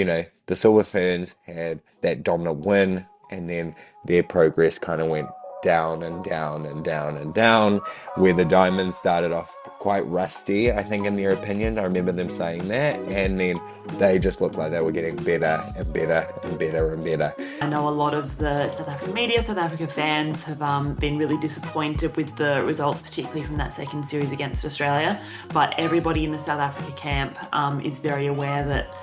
the Silver Ferns had that dominant win, and then their progress kind of went down and down and down and down, where the Diamonds started off quite rusty, I think, in their opinion. I remember them saying that, and then they just looked like they were getting better and better and better and better. I know a lot of the South African media, South African fans have been really disappointed with the results, particularly from that second series against Australia. But everybody in the South Africa camp is very aware that,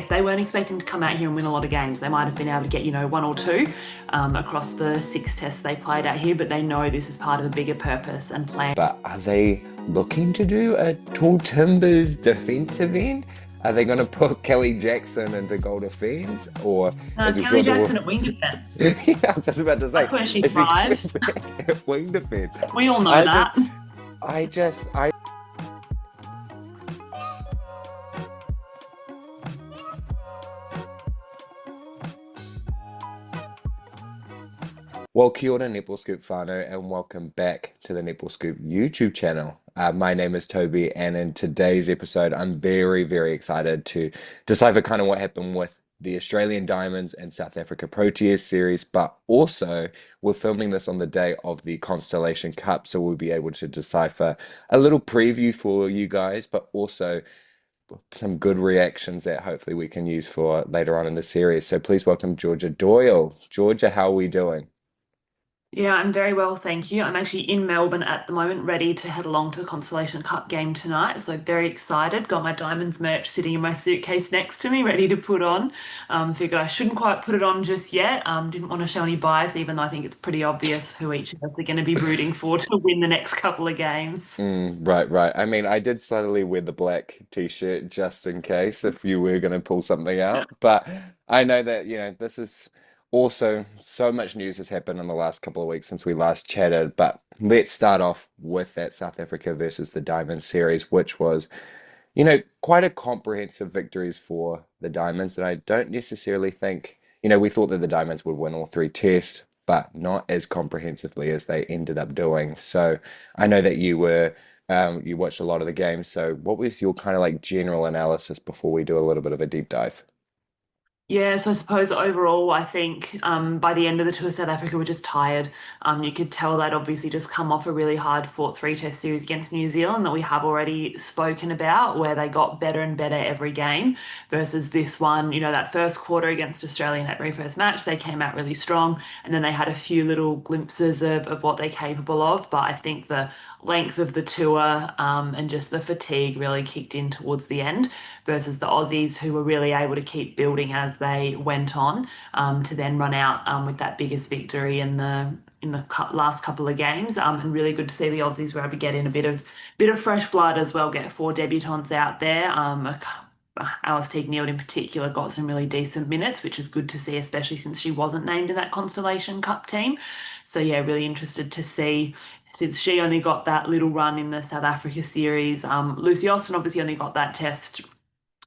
they weren't expecting to come out here and win a lot of games. They might have been able to get, one or two across the 6 tests they played out here, but they know this is part of a bigger purpose and plan. But are they looking to do a Tall Timbers defensive end? Are they going to put Kelly Jackson into goal defence, or as we Kelly saw Jackson at wing defence. Yeah, I was just about to say, That's where she is thrives. wing defence? We all know I that. just, I just, I. Well, kia ora, Netball Scoop whānau, and welcome back to the Netball Scoop YouTube channel. My name is Toby, and in today's episode, I'm very, very excited to decipher kind of what happened with the Australian Diamonds and South Africa Proteas series, but also we're filming this on the day of the Constellation Cup, so we'll be able to decipher a little preview for you guys, but also some good reactions that hopefully we can use for later on in the series. So please welcome Georgia Doyle. Georgia, how are we doing? Yeah, I'm very well, thank you. I'm actually in Melbourne at the moment, ready to head along to the Constellation Cup game tonight. So very excited. Got my Diamonds merch sitting in my suitcase next to me, ready to put on. Figured I shouldn't quite put it on just yet. Didn't want to show any bias, even though I think it's pretty obvious who each of us are going to be rooting for to win the next couple of games. Right, right. I mean, I did subtly wear the black t-shirt just in case if you were going to pull something out. But I know that, this is also so much news has happened in the last couple of weeks since we last chatted. But let's start off with that South Africa versus the Diamond series, which was, quite a comprehensive victories for the Diamonds. And I don't necessarily think, we thought that the Diamonds would win all three tests, but not as comprehensively as they ended up doing. So I know that you watched a lot of the games. So what was your kind of like general analysis before we do a little bit of a deep dive? Yeah, so I suppose overall, I think by the end of the tour, South Africa were just tired. You could tell they'd obviously just come off a really hard fought three-test series against New Zealand that we have already spoken about, where they got better and better every game versus this one. That first quarter against Australia in that very first match, they came out really strong, and then they had a few little glimpses of what they're capable of. But I think the length of the tour and just the fatigue really kicked in towards the end versus the Aussies, who were really able to keep building as they went on to then run out with that biggest victory in the last couple of games. And really good to see the Aussies were able to get in a bit of fresh blood as well, get 4 debutants out there. Alice Teague-Neeld in particular got some really decent minutes, which is good to see, especially since she wasn't named in that Constellation Cup team. So yeah, really interested to see, since she only got that little run in the South Africa series. Lucy Austin obviously only got that test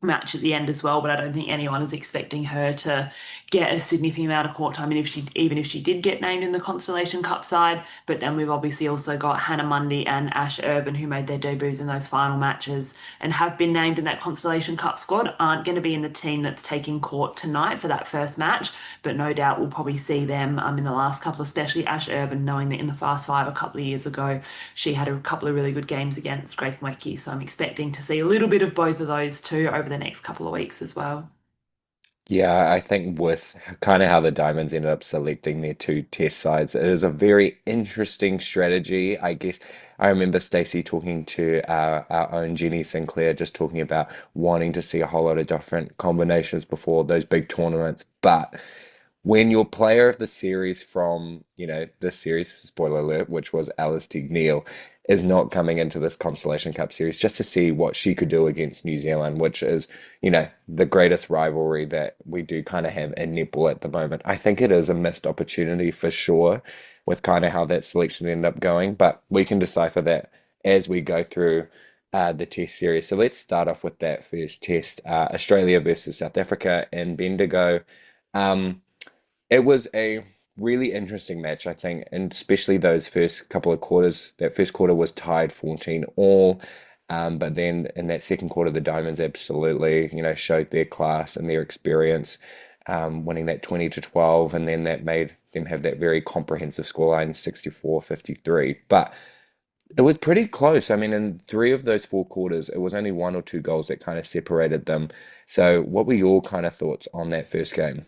match at the end as well, but I don't think anyone is expecting her to get a significant amount of court time, and even if she did get named in the Constellation Cup side. But then we've obviously also got Hannah Mundy and Ash Irvin, who made their debuts in those final matches and have been named in that Constellation Cup squad, aren't going to be in the team that's taking court tonight for that first match, but no doubt we'll probably see them in the last couple, especially Ash Irvin, knowing that in the Fast Five a couple of years ago she had a couple of really good games against Grace Mweke. So I'm expecting to see a little bit of both of those two over the next couple of weeks as well. Yeah, I think with kind of how the Diamonds ended up selecting their two test sides, it is a very interesting strategy. I guess I remember Stacey talking to our own Jenny Sinclair, just talking about wanting to see a whole lot of different combinations before those big tournaments. But when your player of the series from, this series, spoiler alert, which was Alice Teague-Neal, is not coming into this Constellation Cup series just to see what she could do against New Zealand, which is, the greatest rivalry that we do kind of have in netball at the moment. I think it is a missed opportunity for sure with kind of how that selection ended up going, but we can decipher that as we go through the test series. So let's start off with that first test, Australia versus South Africa in Bendigo. Um, it was a really interesting match, I think, and especially those first couple of quarters. That first quarter was tied 14 all. But then in that second quarter, the Diamonds absolutely, showed their class and their experience, winning that 20-12, and then that made them have that very comprehensive scoreline, 64-53. But it was pretty close. I mean, in three of those four quarters, it was only one or two goals that kind of separated them. So, what were your kind of thoughts on that first game?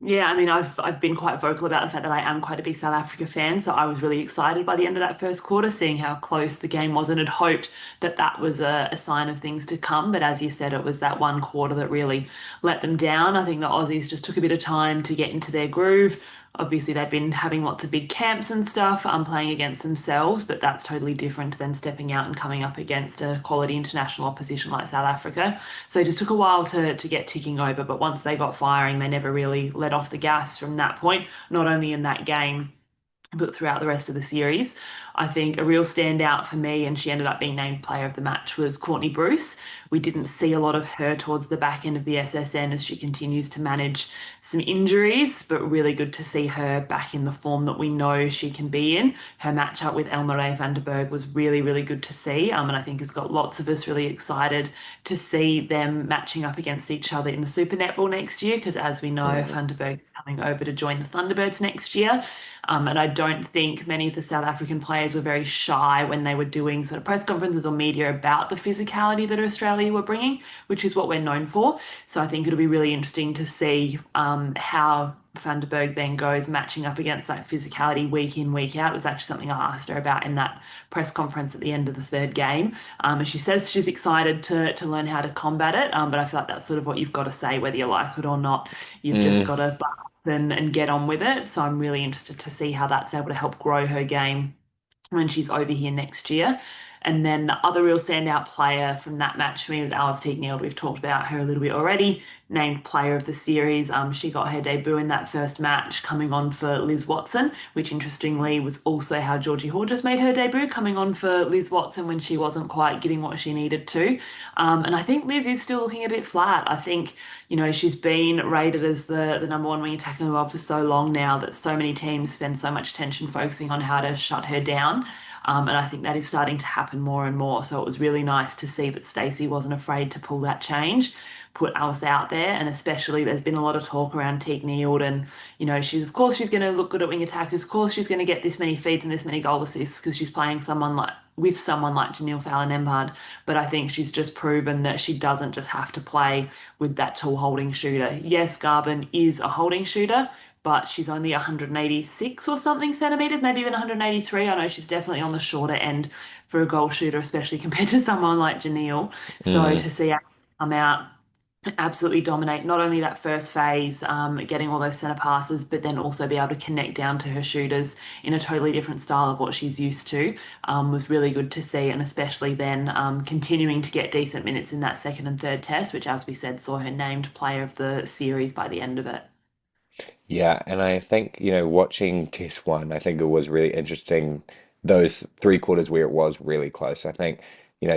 Yeah, I mean, I've been quite vocal about the fact that I am quite a big South Africa fan, so I was really excited by the end of that first quarter, seeing how close the game was, and had hoped that that was a sign of things to come. But as you said, it was that one quarter that really let them down. I think the Aussies just took a bit of time to get into their groove. Obviously, they've been having lots of big camps and stuff, playing against themselves, but that's totally different than stepping out and coming up against a quality international opposition like South Africa. So they just took a while to get ticking over, but once they got firing, they never really let off the gas from that point, not only in that game, but throughout the rest of the series. I think a real standout for me, and she ended up being named player of the match, was Courtney Bruce. We didn't see a lot of her towards the back end of the SSN as she continues to manage some injuries, but really good to see her back in the form that we know she can be in. Her matchup with Elmarie van der Berg was really, really good to see, and I think has got lots of us really excited to see them matching up against each other in the Super Netball next year, because as we know, Mm, van der Berg is coming over to join the Thunderbirds next year. And I don't think many of the South African players were very shy when they were doing sort of press conferences or media about the physicality that Australia were bringing, which is what we're known for. So I think it'll be really interesting to see how Van der Berg then goes matching up against that physicality week in, week out. It was actually something I asked her about in that press conference at the end of the third game. And she says she's excited to learn how to combat it. But I feel like that's sort of what you've got to say, whether you like it or not. You've just mm, got to and get on with it. So I'm really interested to see how that's able to help grow her game when she's over here next year. And then the other real standout player from that match for me was Alice Teague-Neeld. We've talked about her a little bit already, named player of the series. She got her debut in that first match, coming on for Liz Watson, which interestingly was also how Georgie Horges made her debut, coming on for Liz Watson when she wasn't quite getting what she needed to. And I think Liz is still looking a bit flat. I think, she's been rated as the number one wing attacker in the world for so long now that so many teams spend so much attention focusing on how to shut her down. And I think that is starting to happen more and more. So it was really nice to see that Stacey wasn't afraid to pull that change, put Alice out there. And especially there's been a lot of talk around Teague Neald and, she's of course she's going to look good at wing attackers. Of course she's going to get this many feeds and this many goal assists because she's playing someone like with someone like Janelle Fallon-Nembhard. But I think she's just proven that she doesn't just have to play with that tall holding shooter. Yes, Garvin is a holding shooter, but she's only 186 or something centimeters, maybe even 183. I know she's definitely on the shorter end for a goal shooter, especially compared to someone like Janelle. So mm. to see her come out and absolutely dominate not only that first phase, getting all those centre passes, but then also be able to connect down to her shooters in a totally different style of what she's used to, was really good to see. And especially then continuing to get decent minutes in that second and third test, which, as we said, saw her named player of the series by the end of it. Yeah, and I think, watching Test 1, I think it was really interesting, those three quarters where it was really close. I think,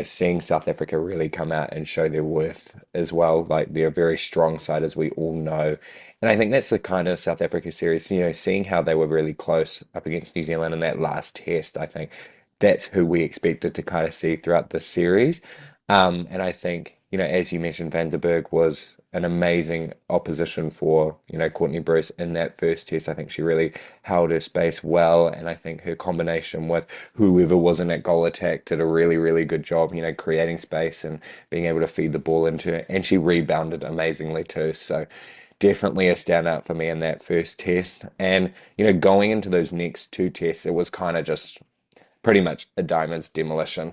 seeing South Africa really come out and show their worth as well, like they're a very strong side, as we all know. And I think that's the kind of South Africa series, seeing how they were really close up against New Zealand in that last test, I think that's who we expected to kind of see throughout the series. And I think, as you mentioned, Van der Berg was an amazing opposition for, Courtney Bruce in that first test. I think she really held her space well, and I think her combination with whoever was in that goal attack did a really, really good job, creating space and being able to feed the ball into it. And she rebounded amazingly too. So definitely a standout for me in that first test. And, going into those next two tests, it was kind of just pretty much a Diamonds demolition.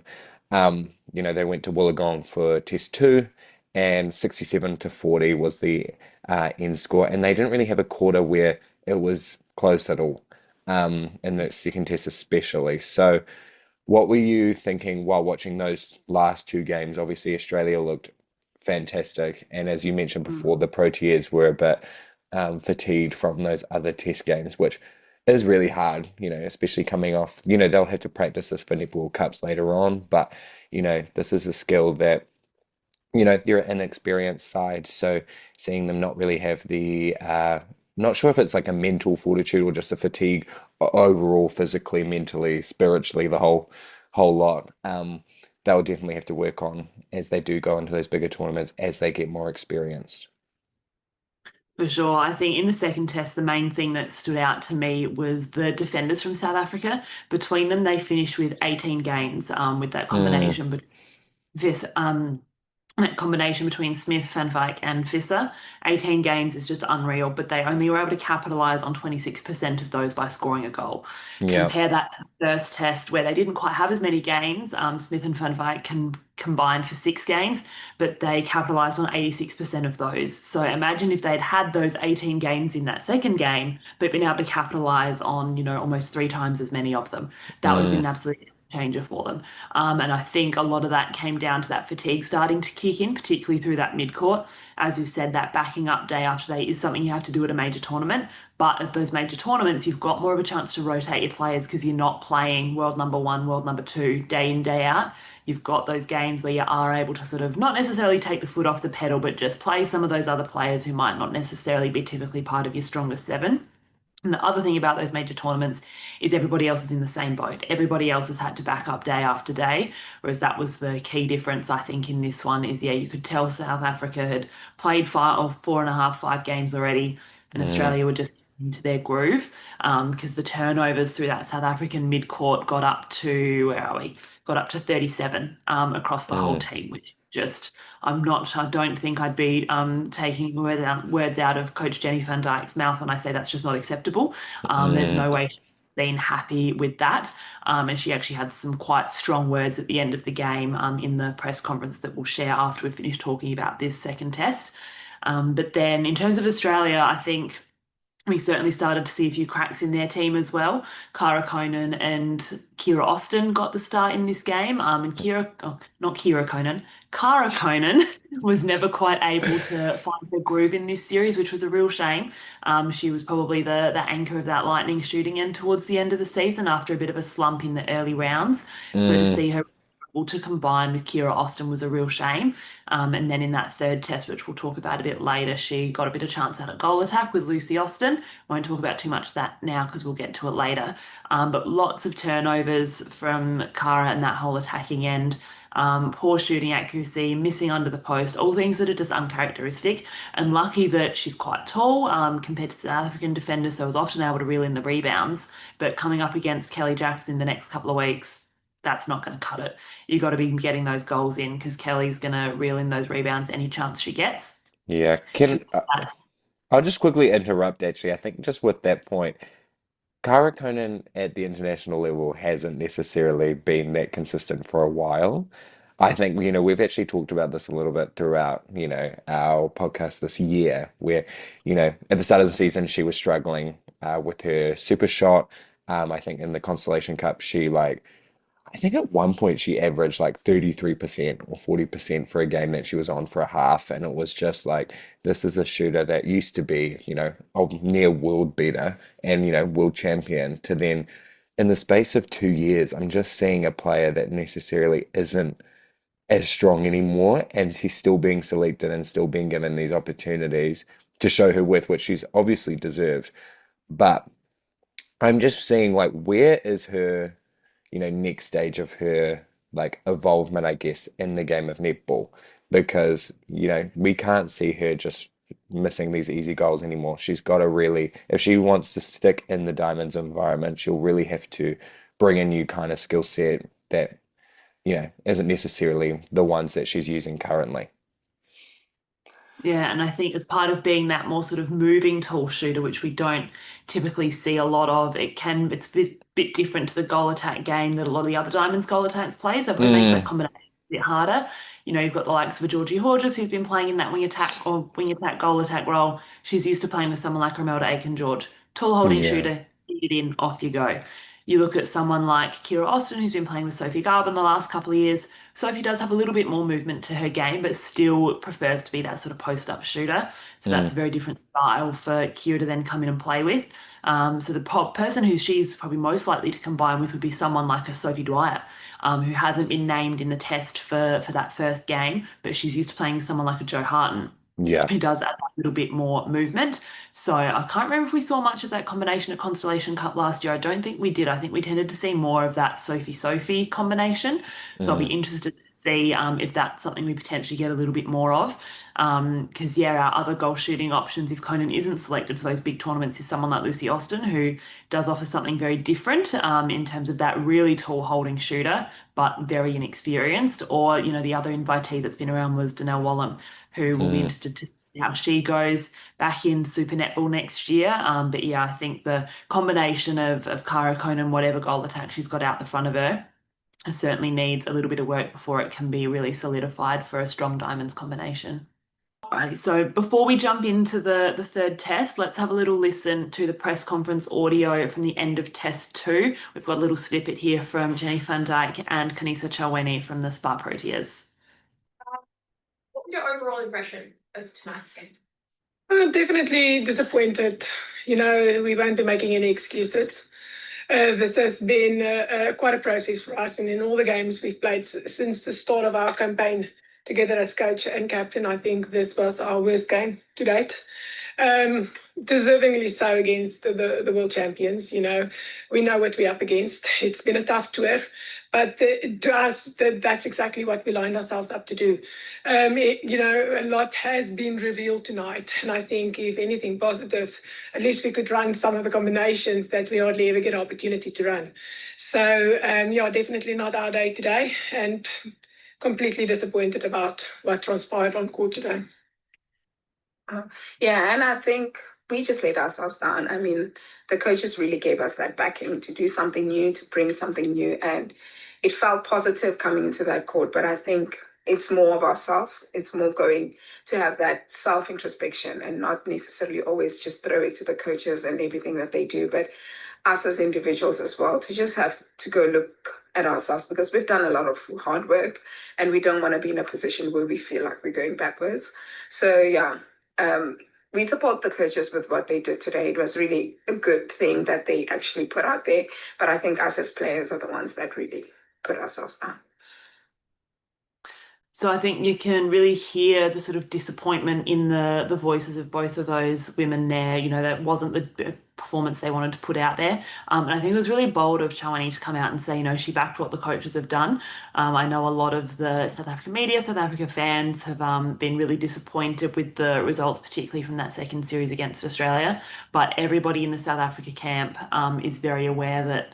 They went to Wollongong for test two, and 67-40 was the end score. And they didn't really have a quarter where it was close at all, in the second test especially. So, what were you thinking while watching those last two games? Obviously, Australia looked fantastic. And as you mentioned before, the Proteas were a bit fatigued from those other test games, which is really hard, especially coming off, they'll have to practice this for Netball Cups later on. But, this is a skill that, they're an inexperienced side. So seeing them not really have the, not sure if it's like a mental fortitude or just a fatigue overall, physically, mentally, spiritually, the whole lot. they'll definitely have to work on as they do go into those bigger tournaments as they get more experienced. For sure. I think in the second test, the main thing that stood out to me was the defenders from South Africa. Between them, they finished with 18 games with that Mm, combination. But this that combination between Smith, Van Wyk, and Visser, 18 games is just unreal, but they only were able to capitalize on 26% of those by scoring a goal. yeah. Compare that to the first test where they didn't quite have as many games. Smith and Van Wyk can combined for 6 games, but they capitalized on 86% of those. So imagine if they'd had those 18 games in that second game, but been able to capitalize on, almost 3 times as many of them. That would have been Mm, an absolute changer for them. And I think a lot of that came down to that fatigue starting to kick in, particularly through that mid-court. As you said, that backing up day after day is something you have to do at a major tournament. But at those major tournaments, you've got more of a chance to rotate your players because you're not playing world number one, world number two, day in, day out. You've got those games where you are able to sort of not necessarily take the foot off the pedal, but just play some of those other players who might not necessarily be typically part of your strongest seven. And the other thing about those major tournaments is everybody else is in the same boat. Everybody else has had to back up day after day, whereas that was the key difference, I think, in this one is, yeah, you could tell South Africa had played 5 or 4.5, 5 games already, and mm, Australia were just into their groove because the turnovers through that South African mid-court got up to, where are we? Got up to 37 across the whole mm, team, which just I don't think I'd be taking words out of Coach Jenny Van Dyke's mouth when I say that's just not acceptable. There's mm. no way she's been happy with that. And she actually had some quite strong words at the end of the game in the press conference that we'll share after we've finished talking about this second test. But then in terms of Australia, I think we certainly started to see a few cracks in their team as well. Cara Conan and Kira Austin got the start in this game. And not Kira Conan, Cara Conan was never quite able to find her groove in this series, which was a real shame. She was probably the anchor of that Lightning shooting end towards the end of the season after a bit of a slump in the early rounds. So to Mm, see her able to combine with Kira Austin was a real shame. And then in that third test, which we'll talk about a bit later, she got a bit of chance at a goal attack with Lucy Austin. Won't talk about too much of that now because we'll get to it later. But lots of turnovers from Cara and that whole attacking end. Poor shooting accuracy, missing under the post, all things that are just uncharacteristic. And lucky that she's quite tall compared to the South African defenders, so was often able to reel in the rebounds. But coming up against Kelly Jackson the next couple of weeks, that's not going to cut it. You got to be getting those goals in because Kelly's going to reel in those rebounds any chance she gets. yeah. I'll just quickly interrupt actually. I think just with that point, Cara Conan at the international level hasn't necessarily been that consistent for a while. I think, we've actually talked about this a little bit throughout, our podcast this year, where, at the start of the season, she was struggling with her super shot. I think in the Constellation Cup, I think at one point she averaged like 33% or 40% for a game that she was on for a half. And it was just like, this is a shooter that used to be, a near world beater and, world champion to then in the space of 2 years, I'm just seeing a player that necessarily isn't as strong anymore. And she's still being selected and still being given these opportunities to show her worth, which she's obviously deserved. But I'm just seeing like, where is her next stage of her like evolvement, I guess, in the game of netball because, we can't see her just missing these easy goals anymore. She's got to really, if she wants to stick in the Diamonds environment, she'll really have to bring a new kind of skill set that, isn't necessarily the ones that she's using currently. Yeah, and I think as part of being that more sort of moving tall shooter, which we don't typically see a lot of, it's a bit different to the goal attack game that a lot of the other Diamonds goal attacks play. So it probably makes that Mm, combination a bit harder. You've got the likes of a Georgie Horges who's been playing in that wing attack or wing attack goal attack role. She's used to playing with someone like Romelda Aiken-George, tall holding yeah. shooter, feed it in, off you go. You look at someone like Kira Austin, who's been playing with Sophie Garben the last couple of years. Sophie does have a little bit more movement to her game, but still prefers to be that sort of post-up shooter. So that's Mm, a very different style for Kira to then come in and play with. So the person who she's probably most likely to combine with would be someone like a Sophie Dwyer, who hasn't been named in the test for that first game, but she's used to playing with someone like a Jo Harton. Yeah. It does add that little bit more movement. So I can't remember if we saw much of that combination at Constellation Cup last year. I don't think we did. I think we tended to see more of that Sophie combination. So I'll be Mm, interested to see if that's something we potentially get a little bit more of. Because yeah, our other goal shooting options, if Conan isn't selected for those big tournaments, is someone like Lucy Austin, who does offer something very different in terms of that really tall holding shooter, but very inexperienced. Or, the other invitee that's been around was Danelle Wallam, who will be mm. interested to see how she goes back in Super Netball next year. But yeah, I think the combination of Cara Conan, whatever goal attack she's got out the front of her, certainly needs a little bit of work before it can be really solidified for a strong diamonds combination. Right, so before we jump into the third test, let's have a little listen to the press conference audio from the end of test two. We've got a little snippet here from Jenny Van Dyke and Kanisa Chawene from the Spa Proteas. What was your overall impression of tonight's game? Definitely disappointed. We won't be making any excuses. This has been quite a process for us, and in all the games we've played since the start of our campaign together as coach and captain, I think this was our worst game to date. Deservingly so against the world champions. We know what we're up against. It's been a tough tour, but to us, that's exactly what we lined ourselves up to do. A lot has been revealed tonight, and I think if anything positive, at least we could run some of the combinations that we hardly ever get an opportunity to run. So, yeah, definitely not our day today, and completely disappointed about what transpired on court today. Yeah, and I think we just let ourselves down. I mean, the coaches really gave us that backing to do something new, to bring something new, and it felt positive coming into that court. But I think it's more of ourselves. It's more going to have that self-introspection and not necessarily always just throw it to the coaches and everything that they do, but us as individuals as well, to just have to go look at ourselves because we've done a lot of hard work and we don't want to be in a position where we feel like we're going backwards. So yeah, um, we support the coaches with what they did today. It was really a good thing that they actually put out there. But I think us as players are the ones that really put ourselves down. So I think you can really hear the sort of disappointment in the voices of both of those women there. That wasn't the performance they wanted to put out there. And I think it was really bold of Chawene to come out and say, she backed what the coaches have done. I know a lot of the South African media, South Africa fans have been really disappointed with the results, particularly from that second series against Australia. But everybody in the South Africa camp is very aware that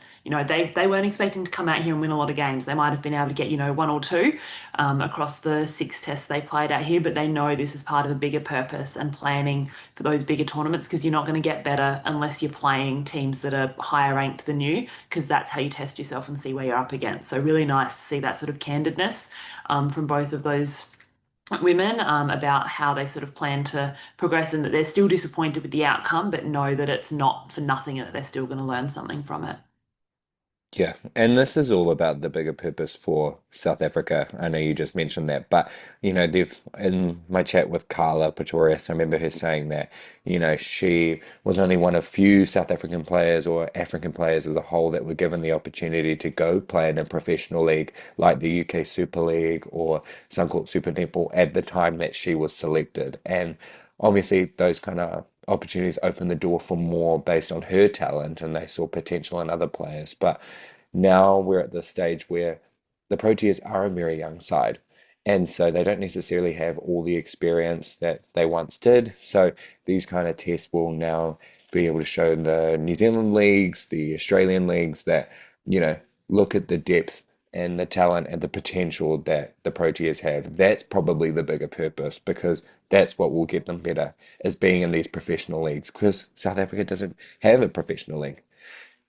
they weren't expecting to come out here and win a lot of games. They might have been able to get, one or two across the 6 tests they played out here, but they know this is part of a bigger purpose and planning for those bigger tournaments because you're not going to get better unless you're playing teams that are higher ranked than you, because that's how you test yourself and see where you're up against. So really nice to see that sort of candidness from both of those women about how they sort of plan to progress and that they're still disappointed with the outcome, but know that it's not for nothing and that they're still going to learn something from it. Yeah, and this is all about the bigger purpose for South Africa. I know you just mentioned that, but they've in my chat with Carla Pretorius, I remember her saying that, she was only one of few South African players or African players as a whole that were given the opportunity to go play in a professional league like the UK Super League or Suncorp Super Netball at the time that she was selected. And obviously those kind of opportunities opened the door for more based on her talent and they saw potential in other players. But now we're at the stage where the Proteas are a very young side. And so they don't necessarily have all the experience that they once did. So these kind of tests will now be able to show the New Zealand leagues, the Australian leagues that, look at the depth and the talent and the potential that the Proteas have. That's probably the bigger purpose because that's what will get them better is being in these professional leagues because South Africa doesn't have a professional league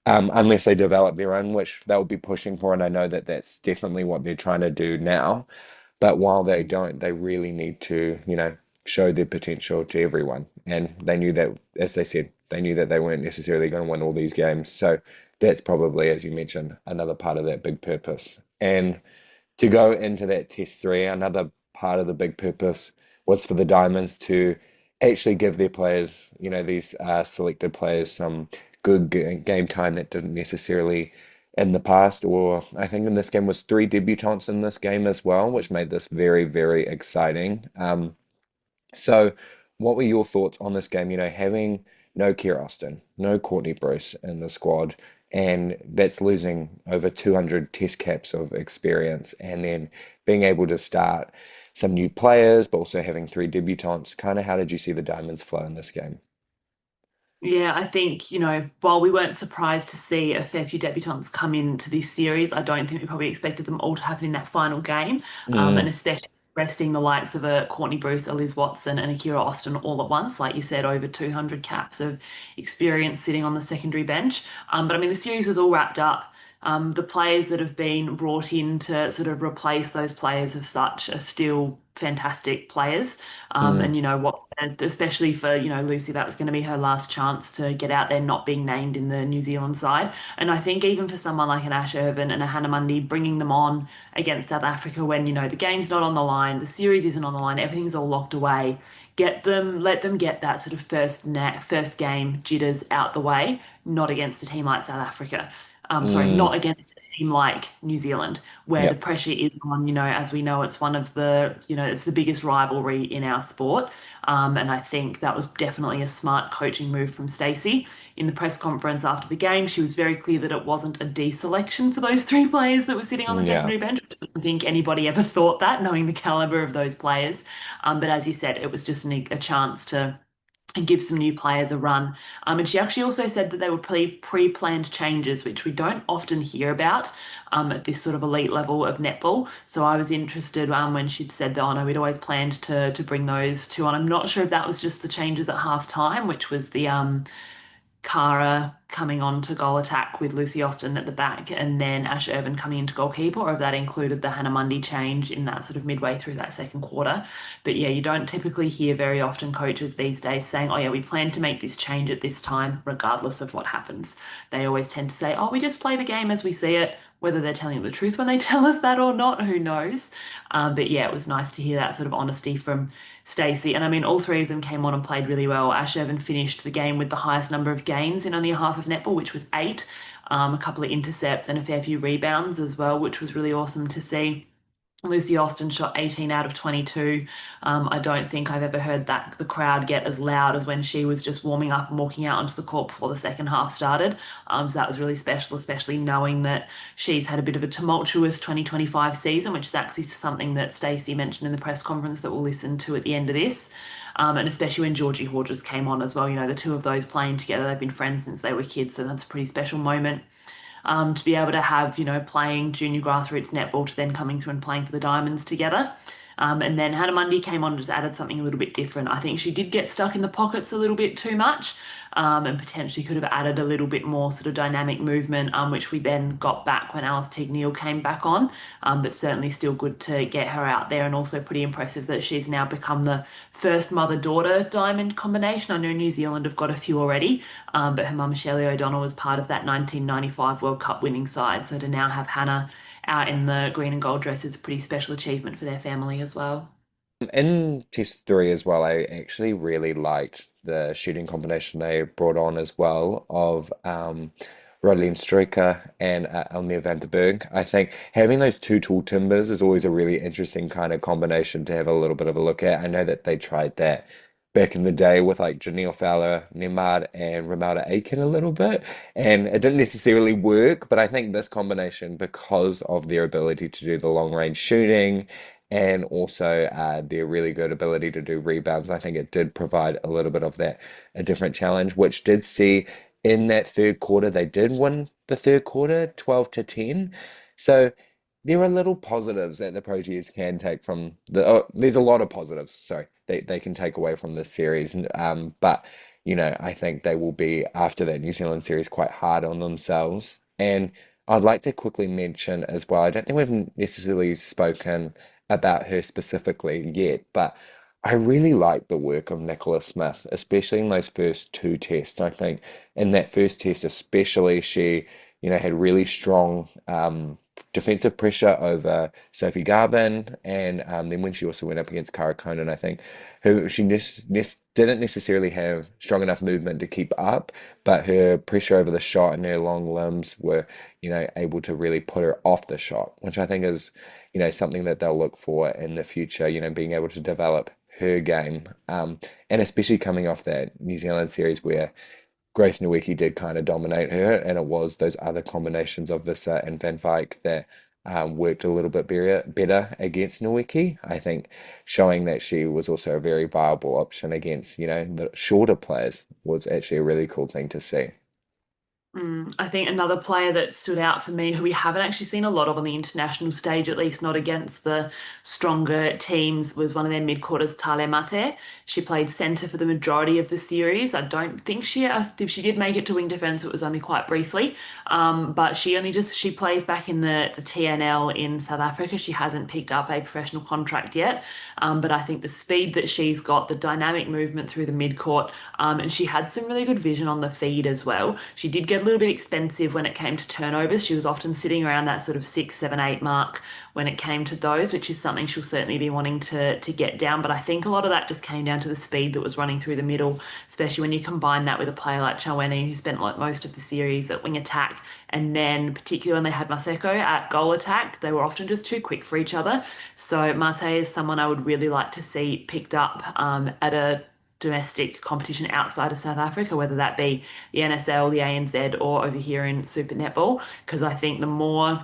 unless they develop their own, which they'll be pushing for. And I know that that's definitely what they're trying to do now. But while they don't, they really need to, show their potential to everyone. And they knew that, as they said, they knew that they weren't necessarily going to win all these games. So that's probably, as you mentioned, another part of that big purpose. And to go into that test three, another part of the big purpose was for the Diamonds to actually give their players, these selected players, some good game time that didn't necessarily in the past, or I think in this game was 3 debutants in this game as well, which made this very, very exciting. So, what were your thoughts on this game? Having no Kier Austin, no Courtney Bruce in the squad, and that's losing over 200 test caps of experience, and then being able to start some new players, but also having three debutants. Kind of how did you see the Diamonds flow in this game? Yeah, I think, while we weren't surprised to see a fair few debutants come into this series, I don't think we probably expected them all to happen in that final game. And Mm, especially resting the likes of a Courtney Bruce, a Liz Watson, and a Kira Austin all at once. Like you said, over 200 caps of experience sitting on the secondary bench. But I mean, the series was all wrapped up. The players that have been brought in to sort of replace those players of such are still fantastic players. mm, And what, and especially for, Lucy, that was going to be her last chance to get out there not being named in the New Zealand side. And I think even for someone like an Ash Irvin and a Hannah Mundy, bringing them on against South Africa when, the game's not on the line, the series isn't on the line, everything's all locked away. Let them get that sort of first game jitters out the way, not against a team like South Africa. Sorry, mm, not against a team like New Zealand, where the yep. pressure is on, as we know, it's one of the, it's the biggest rivalry in our sport. And I think that was definitely a smart coaching move from Stacey. In the press conference after the game, she was very clear that it wasn't a deselection for those three players that were sitting on the Yeah. secondary bench. I don't think anybody ever thought that, knowing the caliber of those players. But as you said, it was just a chance to and give some new players a run. And she actually also said that they were pre-planned changes, which we don't often hear about at this sort of elite level of netball. So I was interested when she'd said that, oh no, we'd always planned to bring those two on. I'm not sure if that was just the changes at half time, which was the Cara coming on to goal attack with Lucy Austin at the back, and then Ash Irvin coming into goalkeeper, or if that included the Hannah Mundy change in that sort of midway through that second quarter. But yeah, you don't typically hear very often coaches these days saying, oh yeah, we plan to make this change at this time, regardless of what happens. They always tend to say, oh, we just play the game as we see it. Whether they're telling the truth when they tell us that or not, who knows? But yeah, it was nice to hear that sort of honesty from Stacey. And I mean, all three of them came on and played really well. Ash Irvin finished the game with the highest number of gains in only a half of netball, which was 8, a couple of intercepts and a fair few rebounds as well, which was really awesome to see. Lucy Austin shot 18 out of 22. I don't think I've ever heard that the crowd get as loud as when she was just warming up and walking out onto the court before the second half started. So that was really special, especially knowing that she's had a bit of a tumultuous 2025 season, which is actually something that Stacey mentioned in the press conference that we'll listen to at the end of this. And especially when Georgie Hodges came on as well, the two of those playing together, they've been friends since they were kids, so that's a pretty special moment to be able to have, playing junior grassroots netball to then coming through and playing for the Diamonds together. And then Hannah Mundy came on and just added something a little bit different. I think she did get stuck in the pockets a little bit too much and potentially could have added a little bit more sort of dynamic movement, which we then got back when Alice Teague-Neal came back on. But certainly still good to get her out there, and also pretty impressive that she's now become the first mother-daughter diamond combination. I know New Zealand have got a few already, but her mum, Shelley O'Donnell, was part of that 1995 World Cup winning side. So to now have Hannah out in the green and gold dress is a pretty special achievement for their family as well. In Test 3 as well, I actually really liked the shooting combination they brought on as well of Rodelien Stryker and Elmir van der Berg. I think having those two tall timbers is always a really interesting kind of combination to have a little bit of a look at. I know that they tried that back in the day with like Janelle Fowler, Nemad, and Ramalda Aiken a little bit, and it didn't necessarily work. But I think this combination, because of their ability to do the long range shooting and also their really good ability to do rebounds, I think it did provide a little bit of that a different challenge, which did see in that third quarter they did win the third quarter 12 to 10. So there are little positives that the Proteas can take from there's a lot of positives, sorry, they can take away from this series. But I think they will be after that New Zealand series quite hard on themselves. And I'd like to quickly mention as well, I don't think we've necessarily spoken about her specifically yet, but I really like the work of Nicola Smith, especially in those first two tests. I think in that first test, especially, she, had really strong defensive pressure over Sophie Garbin, and then when she also went up against Cara Conan, I think she didn't necessarily have strong enough movement to keep up, but her pressure over the shot and her long limbs were, able to really put her off the shot, which I think is something that they'll look for in the future, being able to develop her game, and especially coming off that New Zealand series where Grace Nweke did kind of dominate her, and it was those other combinations of Visser and Van Vyk that worked a little bit better against Nweke. I think showing that she was also a very viable option against, the shorter players was actually a really cool thing to see. I think another player that stood out for me, who we haven't actually seen a lot of on the international stage, at least not against the stronger teams, was one of their mid-quarters, Tale Mate. She played centre for the majority of the series. I don't think if she did make it to wing defence, it was only quite briefly. But she plays back in the TNL in South Africa. She hasn't picked up a professional contract yet. But I think the speed that she's got, the dynamic movement through the mid-court, and she had some really good vision on the feed as well. She did get a little bit expensive when it came to turnovers. She was often sitting around that sort of 6, 7, 8 mark when it came to those, which is something she'll certainly be wanting to get down. But I think a lot of that just came down to the speed that was running through the middle, especially when you combine that with a player like Chaueni, who spent like most of the series at wing attack. And then particularly when they had Maseko at goal attack, they were often just too quick for each other. So Mate is someone I would really like to see picked up at a domestic competition outside of South Africa, whether that be the NSL, the ANZ, or over here in Super Netball, because I think the more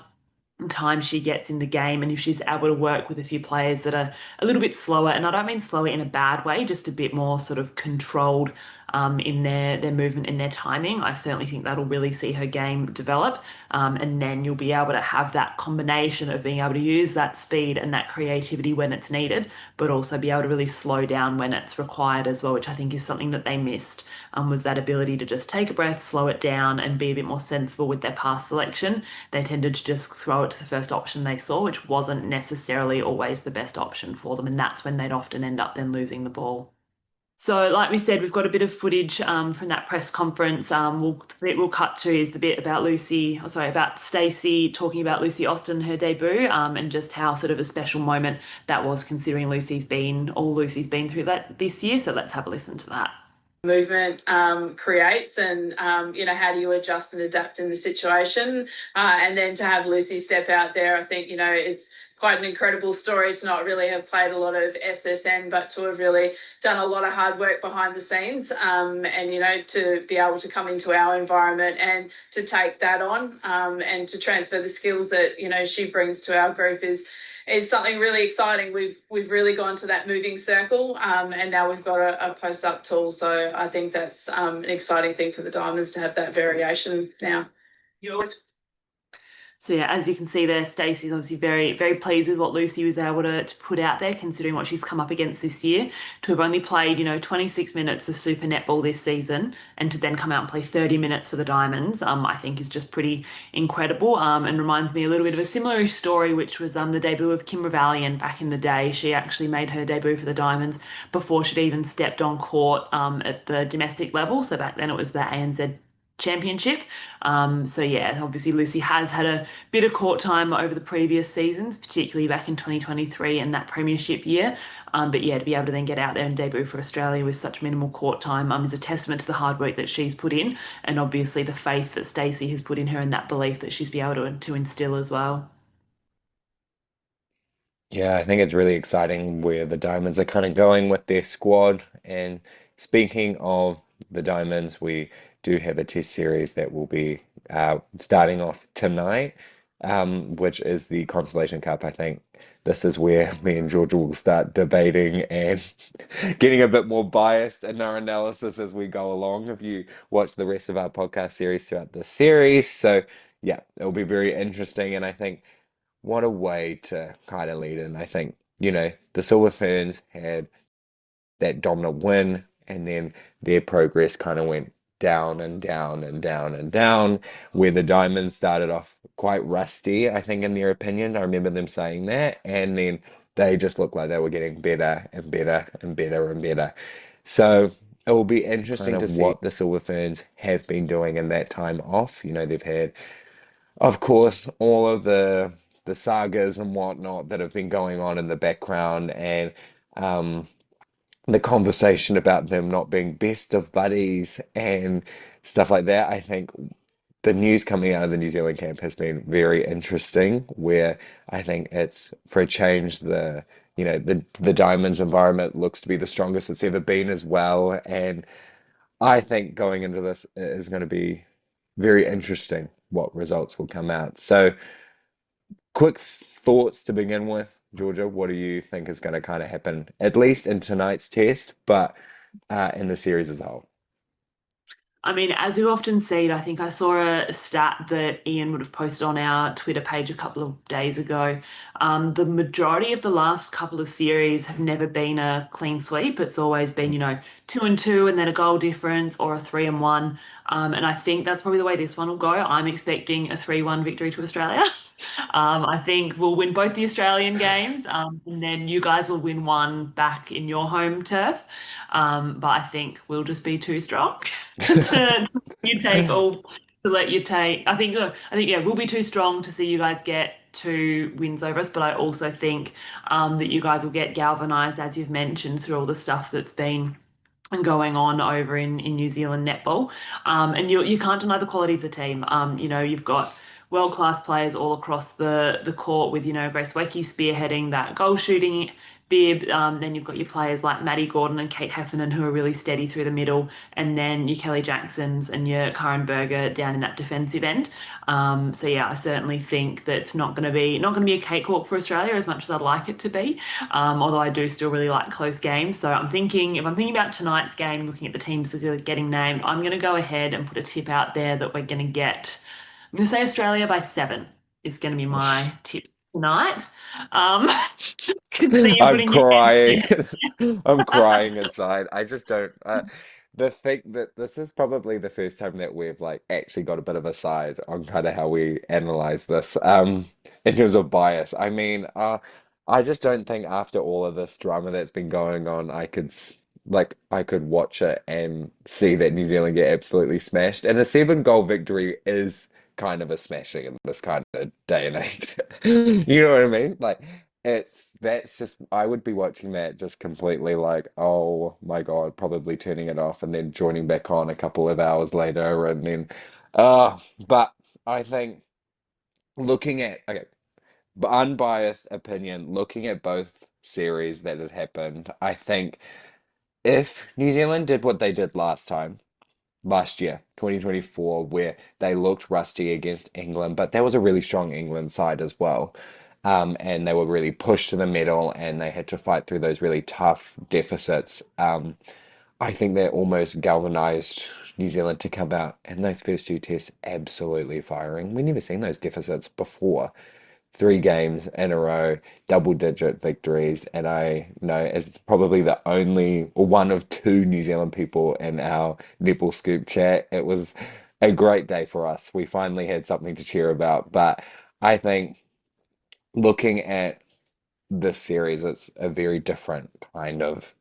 time she gets in the game, and if she's able to work with a few players that are a little bit slower, and I don't mean slower in a bad way, just a bit more sort of controlled in their movement and their timing, I certainly think that'll really see her game develop. And then you'll be able to have that combination of being able to use that speed and that creativity when it's needed, but also be able to really slow down when it's required as well, which I think is something that they missed, was that ability to just take a breath, slow it down, and be a bit more sensible with their pass selection. They tended to just throw it to the first option they saw, which wasn't necessarily always the best option for them, and that's when they'd often end up then losing the ball. So, like we said, we've got a bit of footage from that press conference. We'll cut to is the bit about about Stacey talking about Lucy Austin, her debut, and just how sort of a special moment that was, considering Lucy's been through that this year. So let's have a listen to that. Movement creates, and how do you adjust and adapt in the situation, and then to have Lucy step out there, I think it's quite an incredible story to not really have played a lot of SSN, but to have really done a lot of hard work behind the scenes, and to be able to come into our environment and to take that on, and to transfer the skills that she brings to our group is something really exciting. We've really gone to that moving circle, and now we've got a post-up tool. So I think that's an exciting thing for the Diamonds to have that variation now. So yeah, as you can see there, Stacey's obviously very, very pleased with what Lucy was able to put out there, considering what she's come up against this year. To have only played, 26 minutes of Super Netball this season, and to then come out and play 30 minutes for the Diamonds, I think is just pretty incredible, and reminds me a little bit of a similar story, which was the debut of Kim Ravalian back in the day. She actually made her debut for the Diamonds before she'd even stepped on court at the domestic level. So back then it was the ANZ Championship. So yeah, obviously Lucy has had a bit of court time over the previous seasons, particularly back in 2023 and that premiership year. But yeah, to be able to then get out there and debut for Australia with such minimal court time is a testament to the hard work that she's put in, and obviously the faith that Stacey has put in her and that belief that she's be able to instill as well. Yeah, I think it's really exciting where the Diamonds are kind of going with their squad. And speaking of the Diamonds, we do have a test series that will be starting off tonight, which is the Constellation Cup. I think this is where me and Georgia will start debating and getting a bit more biased in our analysis as we go along. If you watch the rest of our podcast series throughout the series, so yeah, it'll be very interesting. And I think what a way to kind of lead in. I think, the Silver Ferns had that dominant win, and then their progress kind of went down and down and down and down, where the Diamonds started off quite rusty, I think, in their opinion. I remember them saying that, and then they just looked like they were getting better and better and better and better. So it will be interesting to see what the Silver Ferns have been doing in that time off. They've had, of course, all of the sagas and whatnot that have been going on in the background, and the conversation about them not being best of buddies and stuff like that. I think the news coming out of the New Zealand camp has been very interesting, where I think it's, for a change, the the Diamonds environment looks to be the strongest it's ever been as well. And I think going into this is going to be very interesting what results will come out. So, quick thoughts to begin with, Georgia. What do you think is going to kind of happen, at least in tonight's test, but in the series as a whole? I mean, as we often see, I think I saw a stat that Ian would have posted on our Twitter page a couple of days ago. The majority of the last couple of series have never been a clean sweep. It's always been, 2-2 and then a goal difference or a 3-1. And I think that's probably the way this one will go. I'm expecting a 3-1 victory to Australia. I think we'll win both the Australian games, and then you guys will win one back in your home turf. But I think we'll just be too strong to you take all to let you take. I think yeah, we'll be too strong to see you guys get 2 wins over us. But I also think that you guys will get galvanized, as you've mentioned, through all the stuff that's been going on over in New Zealand netball. And you can't deny the quality of the team. You've got world-class players all across the court with, Grace Wecke spearheading that goal shooting bib. Then you've got your players like Maddie Gordon and Kate Heffernan who are really steady through the middle. And then your Kelly Jacksons and your Karen Berger down in that defensive end. So yeah, I certainly think that it's not gonna be a cakewalk for Australia as much as I'd like it to be. Although I do still really like close games. So if I'm thinking about tonight's game, looking at the teams that are getting named, I'm going to go ahead and put a tip out there that we're going to get. I'm going to say Australia by 7 is going to be my tip tonight. Could see you I'm putting your crying. hands I'm in. crying inside. I just don't. The thing that this is probably the first time that we've like actually got a bit of a side on kind of how we analyze this. In terms of bias. I mean, I just don't think after all of this drama that's been going on, I could watch it and see that New Zealand get absolutely smashed. And a 7 goal victory is kind of a smashing in this kind of day and age. You know what I mean? Like that's just I would be watching that just completely like, oh my God, probably turning it off and then joining back on a couple of hours later and then but I think looking at okay, unbiased opinion, looking at both series that had happened, I think if New Zealand did what they did last year, 2024, where they looked rusty against England, but that was a really strong England side as well. And they were really pushed to the middle and they had to fight through those really tough deficits. I think that almost galvanized New Zealand to come out in those first 2 tests absolutely firing. We've never seen those deficits before. 3 games in a row, double-digit victories, and I know as probably the only or one of 2 New Zealand people in our Netball Scoop chat, it was a great day for us. We finally had something to cheer about. But I think looking at this series, it's a very different kind of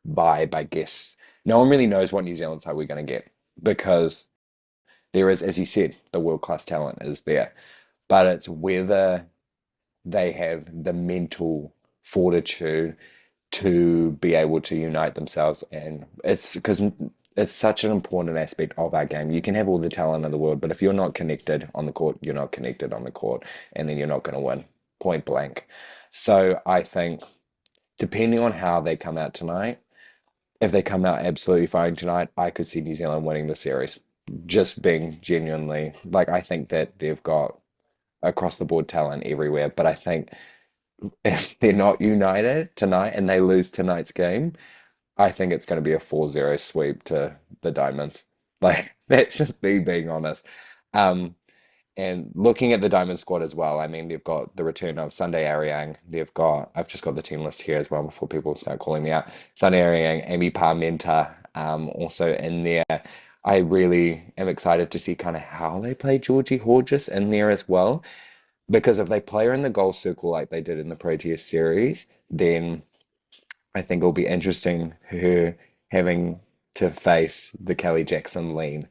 vibe, I guess. No one really knows what New Zealand side we're going to get because there is, as you said, the world-class talent is there. But it's whether they have the mental fortitude to be able to unite themselves. And it's because it's such an important aspect of our game. You can have all the talent in the world, but if you're not connected on the court, you're not connected on the court, and then you're not going to win, point blank. So I think depending on how they come out tonight, if they come out absolutely fine tonight, I could see New Zealand winning the series. Just being genuinely like, I think that they've got across the board talent everywhere, but I think if they're not united tonight and they lose tonight's game, I think it's going to be a 4-0 sweep to the Diamonds. Like, that's just me being honest. Um, and looking at the Diamond squad as well, I mean, they've got the return of Sunday Ariang. I've just got the team list here as well before people start calling me out. Sunday Ariang, Amy Parmenter, also in there. I really am excited to see kind of how they play Georgie Horges in there as well. Because if they play her in the goal circle like they did in the Proteas series, then I think it'll be interesting her having to face the Kelly Jackson lean.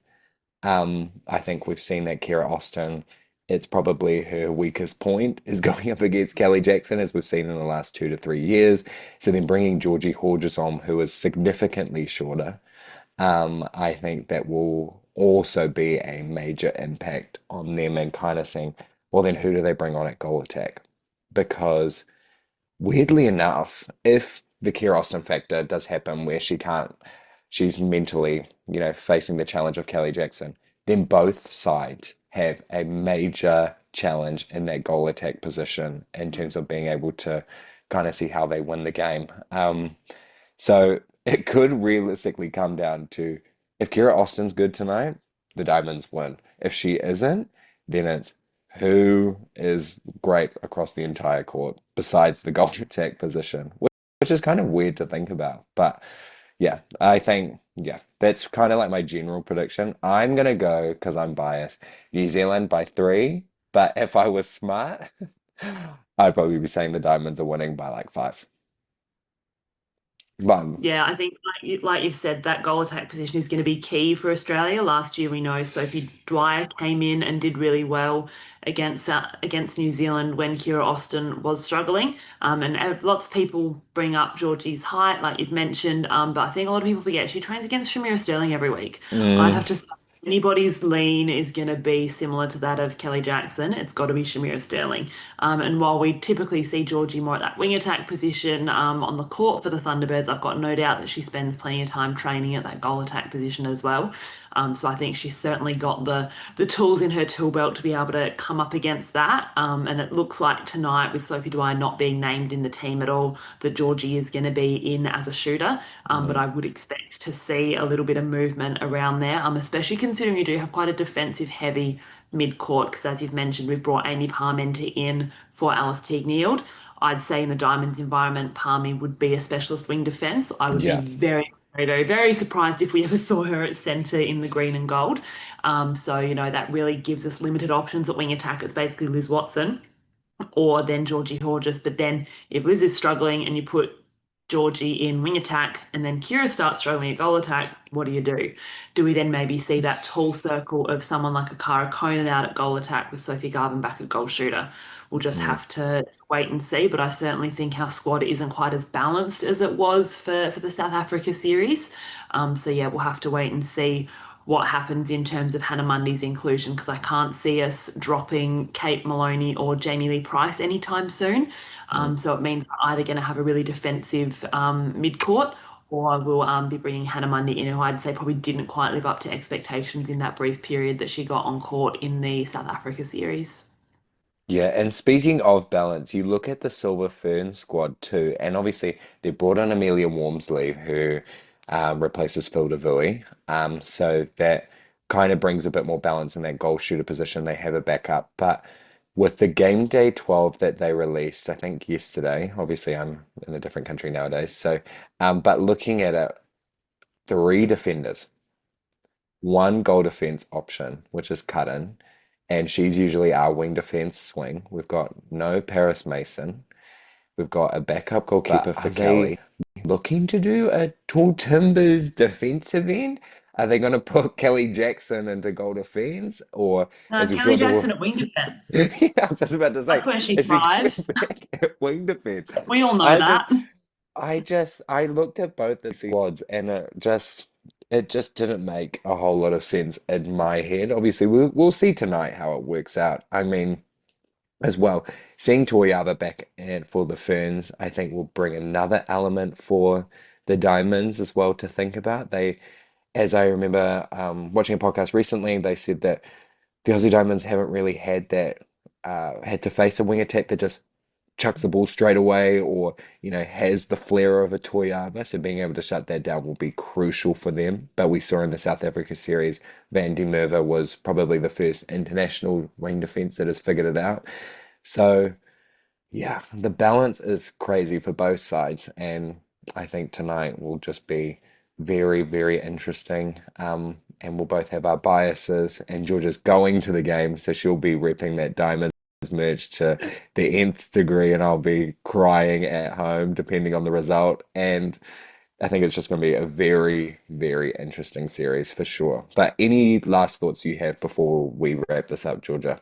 I think we've seen that Kira Austin, it's probably her weakest point is going up against Kelly Jackson, as we've seen in the last 2 to 3 years. So then bringing Georgie Horges on, who is significantly shorter, I think that will also be a major impact on them and kind of saying, well, then who do they bring on at goal attack? Because weirdly enough, if the Keir Austin factor does happen where she's mentally, facing the challenge of Kelly Jackson, then both sides have a major challenge in that goal attack position in terms of being able to kind of see how they win the game. So it could realistically come down to if Kira Austin's good tonight, the Diamonds win. If she isn't, then it's who is great across the entire court besides the goal attack position, which is kind of weird to think about. But yeah, I think, yeah, that's kind of like my general prediction. I'm going to go, because I'm biased, New Zealand by 3. But if I was smart, I'd probably be saying the Diamonds are winning by like 5. But Yeah, I think like you've said, that goal attack position is going to be key for Australia. Last year, we know Sophie Dwyer came in and did really well against New Zealand when Kira Austin was struggling. And lots of people bring up Georgie's height, like you've mentioned. But I think a lot of people forget she trains against Shamira Sterling every week. I'd have to say anybody's lean is going to be similar to that of Kelly Jackson. It's got to be Shamira Sterling. And while we typically see Georgie more at that wing attack position on the court for the Thunderbirds, I've got no doubt that she spends plenty of time training at that goal attack position as well. So I think she's certainly got the tools in her tool belt to be able to come up against that. And it looks like tonight, with Sophie Dwyer not being named in the team at all, that Georgie is going to be in as a shooter. But I would expect to see a little bit of movement around there, especially considering you do have quite a defensive heavy mid-court, because as you've mentioned, we've brought Amy Parmenter in for Alice Teague-Nield. I'd say in the Diamonds environment, Palmy would be a specialist wing defence. I would be yeah. very surprised if we ever saw her at centre in the green and gold. So that really gives us limited options at wing attack. It's basically Liz Watson or then Georgie Horges. But then if Liz is struggling and you put Georgie in wing attack and then Kira starts struggling at goal attack, what do? Do we then maybe see that tall circle of someone like a Cara Conan out at goal attack with Sophie Garvin back at goal shooter? We'll just Mm. have to wait and see. But I certainly think our squad isn't quite as balanced as it was for the South Africa series. So yeah, we'll have to wait and see what happens in terms of Hannah Mundy's inclusion, because I can't see us dropping Kate Maloney or Jamie Lee Price anytime soon. Mm. So it means we're either going to have a really defensive mid-court, or we'll be bringing Hannah Mundy in, who I'd say probably didn't quite live up to expectations in that brief period that she got on court in the South Africa series. Yeah, and speaking of balance, you look at the Silver Ferns squad too, and obviously they brought in Amelia Wormsley, who replaces Phil DeVuy. So that kind of brings a bit more balance in that goal shooter position. They have a backup. But with the game day 12 that they released, I think yesterday, obviously I'm in a different country nowadays. So, but looking at it, 3 defenders, one goal defense option, which is Cuttin, and she's usually our wing defense swing. We've got no Paris Mason. We've got a backup goalkeeper for Kelly. Looking to do a Tall Timbers defensive end? Are they going to put Kelly Jackson into goal defense? Or as we saw Kelly in Jackson the at wing defence. yeah, I was just about to say, That's where she is she coming thrives. back at wing defense? We all know I that. just I looked at both the squads and it just didn't make a whole lot of sense in my head. Obviously, we'll see tonight how it works out. I mean, as well, seeing Toyava back and for the Ferns, I think will bring another element for the Diamonds as well to think about. As I remember watching a podcast recently, they said that the Aussie Diamonds haven't really had to face a wing attack that just chucks the ball straight away or has the flair of a Toyava. So being able to shut that down will be crucial for them. But we saw in the South Africa series, Van der Merwe was probably the first international wing defense that has figured it out. So yeah, the balance is crazy for both sides, and I think tonight will just be very, very interesting. And we'll both have our biases, and Georgia's going to the game, so she'll be repping that Diamonds merch to the nth degree, and I'll be crying at home depending on the result. And I think it's just going to be a very, very interesting series for sure. But any last thoughts you have before we wrap this up, Georgia?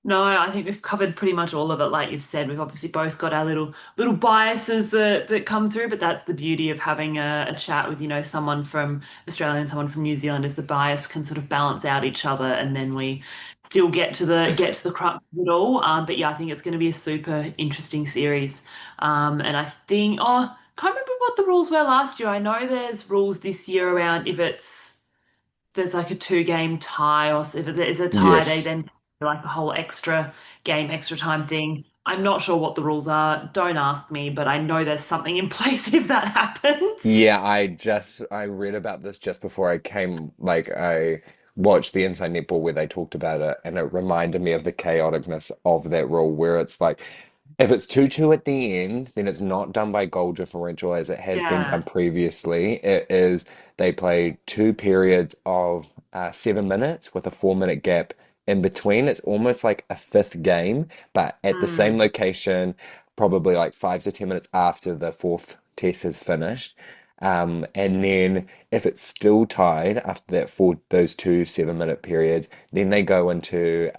No, I think we've covered pretty much all of it. Like you've said, we've obviously both got our little biases that come through, but that's the beauty of having a chat with, someone from Australia and someone from New Zealand, is the bias can sort of balance out each other, and then we still get to the crux of it all. But yeah, I think it's going to be a super interesting series. And I think, can't remember what the rules were last year. I know there's rules this year around if there's like a two-game tie, or if there's a tie, they Yes. then do like a whole extra game, extra time thing. I'm not sure what the rules are. Don't ask me, but I know there's something in place if that happens. Yeah, I read about this just before I came, like I watched the Inside Netball where they talked about it, and it reminded me of the chaoticness of that rule where it's like if it's 2-2 at the end, then it's not done by goal differential as it has been done Yeah. previously. It is they play two periods of 7 minutes with a 4 minute gap in between. It's almost like a fifth game, but at the same Mm. location, probably like 5 to 10 minutes after the fourth test has finished. And then if it's still tied after that for those two 7 minute periods, then they go into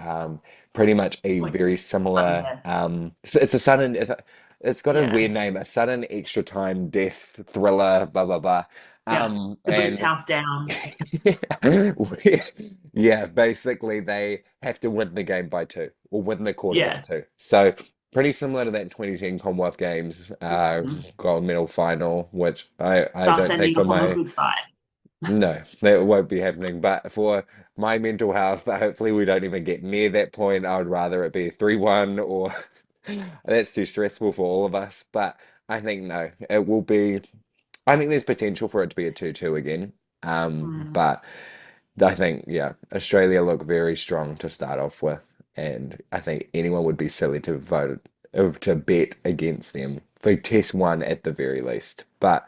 pretty much a Wait, very similar yeah. it's a sudden it's got a weird Yeah. name, a sudden extra time death thriller, blah blah blah. Yeah. The Boots And House down. yeah, basically they have to win the game by two or win the quarter by Yeah. two. So pretty similar to that 2010 Commonwealth Games Mhm. gold medal final, which I Start don't think sending for off on the my good side. no, that won't be happening. But for my mental health, hopefully we don't even get near that point. I would rather it be 3-1 or that's too stressful for all of us. But I think no, it will be. I think there's potential for it to be a 2-2 again. Mm. But I think, yeah, Australia look very strong to start off with. And I think anyone would be silly to vote to bet against them for test one at the very least. But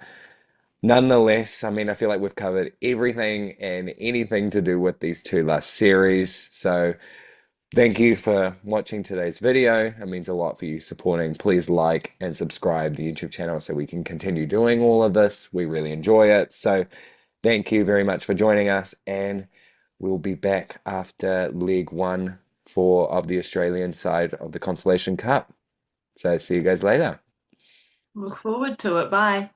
nonetheless, I mean, I feel like we've covered everything and anything to do with these two last series. So thank you for watching today's video. It means a lot for you supporting. Please like and subscribe the YouTube channel so we can continue doing all of this. We really enjoy it. So thank you very much for joining us, and we'll be back after Leg 1 of the Australian side of the Constellation Cup. So see you guys later. Look forward to it. Bye.